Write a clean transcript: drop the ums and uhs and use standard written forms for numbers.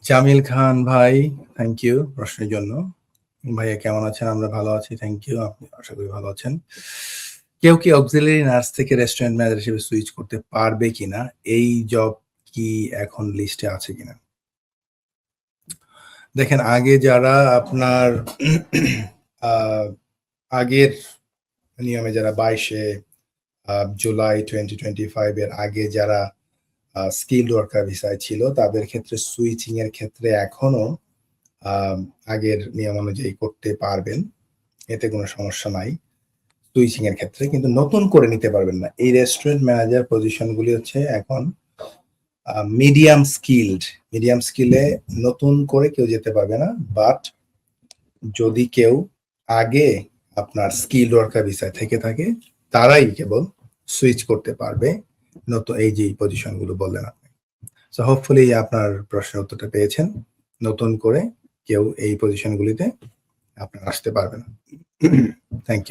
জামিল খান ভাই, thank you প্রশ্নের জন্য। ভাইয়া কেমন আছেন? আমরা ভালো আছি, থ্যাংক ইউ। আপনি আশা করি ভালো আছেন। কেউ কি অক্সিলারি নার্স থেকে রেস্টুরেন্ট ম্যানেজার হিসেবে সুইচ করতে পারবে কিনা? এই জব কি এখন লিস্টে আছে কিনা? দেখেন, আগে যারা আপনার আগের নিয়মে যারা 22 জুলাই 2025 এর আগে যারা স্কিলড ওয়ার্কার ভিসায় ছিল, তাদের ক্ষেত্রে সুইচিং এর ক্ষেত্রে এখনো আগের নিয়ম অনুযায়ী করতে পারবেন। এতে কোনো সমস্যা নাই সুইচিং এর ক্ষেত্রে, কিন্তু নতুন করে নিতে পারবেন না। এই রেস্টুরেন্ট ম্যানেজার পজিশনগুলি হচ্ছে এখন মিডিয়াম স্কিলে নতুন করে কেউ যেতে পারবে না। বাট যদি কেউ আগে আপনার স্কিল ওয়ার্কার ভিসায় থেকে থাকে, তারাই কেবল সুইচ করতে পারবে নতুন এই যে পজিশনগুলো বললেন আপনি। সো হোপফুলি আপনার প্রশ্নের উত্তরটা পেয়েছেন। নতুন করে কেউ এই পজিশনগুলিতে আপনার আসতে পারবে না। Thank you.